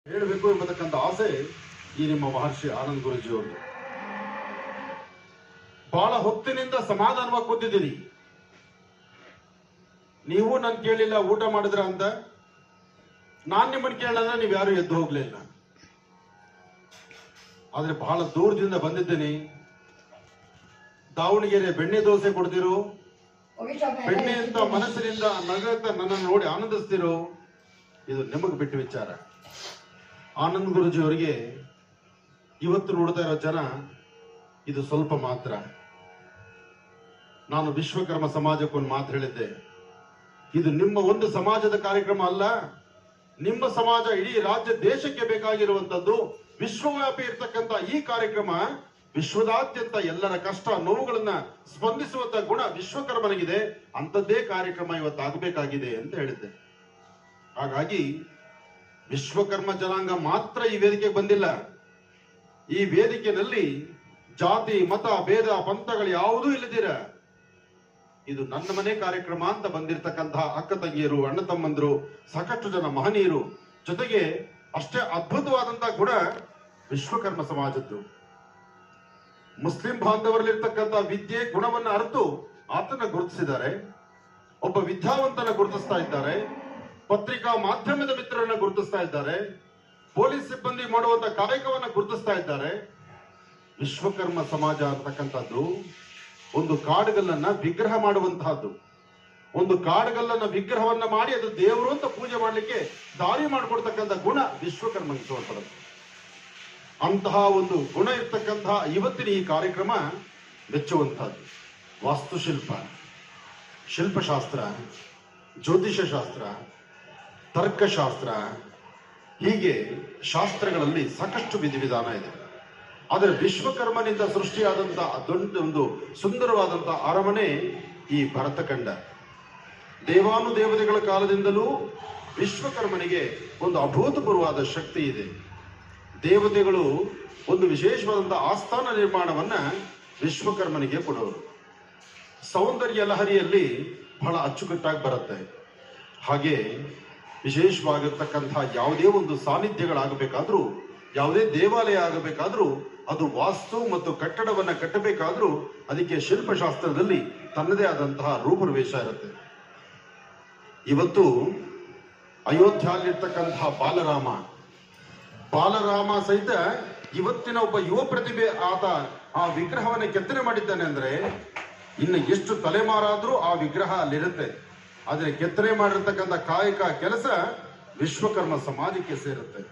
ಹೇಳಬೇಕು ಎಂಬತಕ್ಕಂಥ ಆಸೆ ಈ ನಿಮ್ಮ ಮಹರ್ಷಿ ಆನಂದ್ ಗುರೂಜಿಯವರು. ಬಹಳ ಹೊತ್ತಿನಿಂದ ಸಮಾಧಾನವಾಗಿ ಕೂತಿದ್ದೀರಿ. ನೀವು ನನ್ ಕೇಳಿಲ್ಲ ಊಟ ಮಾಡಿದ್ರ ಅಂತ. ನಾನ್ ನಿಮ್ಮನ್ನು ಕೇಳಿದ್ರೆ ನೀವು ಯಾರು ಎದ್ದು ಹೋಗ್ಲಿಲ್ಲ. ಆದ್ರೆ ಬಹಳ ದೂರದಿಂದ ಬಂದಿದ್ದೀನಿ. ದಾವಣಗೆರೆ ಬೆಣ್ಣೆ ದೋಸೆ ಕೊಡ್ತಿರೋ, ಬೆಣ್ಣೆ ಅಂತ ಮನಸ್ಸಿನಿಂದ ನಗತ್ತ ನನ್ನನ್ನು ನೋಡಿ ಆನಂದಿಸ್ತಿರೋ, ಇದು ನಿಮಗೆ ಬಿಟ್ಟು ವಿಚಾರ. ಆನಂದ್ ಗುರೂಜಿ ಅವರಿಗೆ ಇವತ್ತು ನೋಡ್ತಾ ಇರೋ ಜನ ಇದು ಸ್ವಲ್ಪ ಮಾತ್ರ. ನಾನು ವಿಶ್ವಕರ್ಮ ಸಮಾಜಕ್ಕೊಂದು ಮಾತು ಹೇಳಿದ್ದೆ, ಇದು ನಿಮ್ಮ ಒಂದು ಸಮಾಜದ ಕಾರ್ಯಕ್ರಮ ಅಲ್ಲ, ನಿಮ್ಮ ಸಮಾಜ ಇಡೀ ರಾಜ್ಯ ದೇಶಕ್ಕೆ ಬೇಕಾಗಿರುವಂತದ್ದು. ವಿಶ್ವವ್ಯಾಪಿ ಇರ್ತಕ್ಕಂಥ ಈ ಕಾರ್ಯಕ್ರಮ ವಿಶ್ವದಾದ್ಯಂತ ಎಲ್ಲರ ಕಷ್ಟ ನೋವುಗಳನ್ನ ಸ್ಪಂದಿಸುವಂತ ಗುಣ ವಿಶ್ವಕರ್ಮನಿಗಿದೆ. ಅಂಥದ್ದೇ ಕಾರ್ಯಕ್ರಮ ಇವತ್ತಾಗಬೇಕಾಗಿದೆ ಅಂತ ಹೇಳಿದ್ದೆ. ಹಾಗಾಗಿ ವಿಶ್ವಕರ್ಮ ಜನಾಂಗ ಮಾತ್ರ ಈ ವೇದಿಕೆಗೆ ಬಂದಿಲ್ಲ. ಈ ವೇದಿಕೆಯಲ್ಲಿ ಜಾತಿ ಮತ ಭೇದ ಪಂಥಗಳು ಯಾವುದೂ ಇಲ್ಲದಿರ ಇದು ನನ್ನ ಮನೆ ಕಾರ್ಯಕ್ರಮ ಅಂತ ಬಂದಿರತಕ್ಕಂತಹ ಅಕ್ಕ ತಂಗಿಯರು, ಅಣ್ಣ ತಮ್ಮಂದರು, ಸಾಕಷ್ಟು ಜನ ಮಹನೀಯರು, ಜೊತೆಗೆ ಅಷ್ಟೇ ಅದ್ಭುತವಾದಂತಹ ಗುಣ ವಿಶ್ವಕರ್ಮ ಸಮಾಜದ್ದು. ಮುಸ್ಲಿಂ ಬಾಂಧವರಲ್ಲಿರ್ತಕ್ಕಂಥ ವಿದ್ಯೆ ಗುಣವನ್ನ ಅರಿತು ಆತನ ಗುರುತಿಸಿದ್ದಾರೆ. ಒಬ್ಬ ವಿದ್ಯಾವಂತನ ಗುರುತಿಸ್ತಾ ಇದ್ದಾರೆ. ಪತ್ರಿಕಾ ಮಾಧ್ಯಮದ ಮಿತ್ರರನ್ನ ಗುರುತಿಸ್ತಾ ಇದ್ದಾರೆ. ಪೊಲೀಸ್ ಸಿಬ್ಬಂದಿ ಮಾಡುವಂತ ಕಾಯಕವನ್ನ ಗುರುತಿಸ್ತಾ ಇದ್ದಾರೆ. ವಿಶ್ವಕರ್ಮ ಸಮಾಜ ಅಂತಕ್ಕಂಥದ್ದು ಒಂದು ಕಾಡುಗಲ್ಲನ್ನ ವಿಗ್ರಹ ಮಾಡುವಂತಹದ್ದು. ಒಂದು ಕಾಡುಗಲ್ಲನ್ನ ವಿಗ್ರಹವನ್ನ ಮಾಡಿ ಅದು ದೇವರು ಅಂತ ಪೂಜೆ ಮಾಡಲಿಕ್ಕೆ ದಾರಿ ಮಾಡಿಕೊಡ್ತಕ್ಕಂಥ ಗುಣ ವಿಶ್ವಕರ್ಮನಿಗೆ ತೋರ್ಪಡುತ್ತೆ. ಅಂತಹ ಒಂದು ಗುಣ ಇರ್ತಕ್ಕಂತಹ ಇವತ್ತಿನ ಈ ಕಾರ್ಯಕ್ರಮ ಮೆಚ್ಚುವಂತಹದ್ದು. ವಾಸ್ತುಶಿಲ್ಪ, ಶಿಲ್ಪಶಾಸ್ತ್ರ, ಜ್ಯೋತಿಷ ಶಾಸ್ತ್ರ, ತರ್ಕಶಾಸ್ತ್ರ, ಹೀಗೆ ಶಾಸ್ತ್ರಗಳಲ್ಲಿ ಸಾಕಷ್ಟು ವಿಧಿವಿಧಾನ ಇದೆ. ಆದರೆ ವಿಶ್ವಕರ್ಮನಿಂದ ಸೃಷ್ಟಿಯಾದಂತಹ ಒಂದು ಸುಂದರವಾದಂತಹ ಅರಮನೆ ಈ ಭರತಖಂಡ. ದೇವಾನುದೇವತೆಗಳ ಕಾಲದಿಂದಲೂ ವಿಶ್ವಕರ್ಮನಿಗೆ ಒಂದು ಅಭೂತಪೂರ್ವವಾದ ಶಕ್ತಿ ಇದೆ. ದೇವತೆಗಳು ಒಂದು ವಿಶೇಷವಾದಂತಹ ಆಸ್ಥಾನ ನಿರ್ಮಾಣವನ್ನ ವಿಶ್ವಕರ್ಮನಿಗೆ ಕೊಡೋರು. ಸೌಂದರ್ಯ ಲಹರಿಯಲ್ಲಿ ಬಹಳ ಅಚ್ಚುಕಟ್ಟಾಗಿ ಬರುತ್ತೆ. ಹಾಗೆ ವಿಶೇಷವಾಗಿರ್ತಕ್ಕಂತಹ ಯಾವುದೇ ಒಂದು ಸಾನ್ನಿಧ್ಯಗಳಾಗಬೇಕಾದ್ರೂ, ಯಾವುದೇ ದೇವಾಲಯ ಆಗಬೇಕಾದ್ರೂ, ಅದು ವಾಸ್ತು ಮತ್ತು ಕಟ್ಟಡವನ್ನ ಕಟ್ಟಬೇಕಾದ್ರೂ ಅದಕ್ಕೆ ಶಿಲ್ಪಶಾಸ್ತ್ರದಲ್ಲಿ ತನ್ನದೇ ಆದಂತಹ ರೂಪುರೇಷ ಇರುತ್ತೆ. ಇವತ್ತು ಅಯೋಧ್ಯೆಯಲ್ಲಿರ್ತಕ್ಕಂತಹ ಬಾಲರಾಮ ಸಹಿತ ಇವತ್ತಿನ ಒಬ್ಬ ಯುವ ಪ್ರತಿಭೆ ಆತ ಆ ವಿಗ್ರಹವನ್ನ ಕೆತ್ತನೆ ಮಾಡಿದ್ದಾನೆ ಅಂದ್ರೆ ಇನ್ನು ಎಷ್ಟು ತಲೆಮಾರಾದ್ರೂ ಆ ವಿಗ್ರಹ ಅಲ್ಲಿರುತ್ತೆ. ಆದ್ರೆ ಕೆತ್ತನೆ ಮಾಡಿರ್ತಕ್ಕಂಥ ಕಾಯಕ ಕೆಲಸ ವಿಶ್ವಕರ್ಮ ಸಮಾಜಕ್ಕೆ ಸೇರುತ್ತೆ.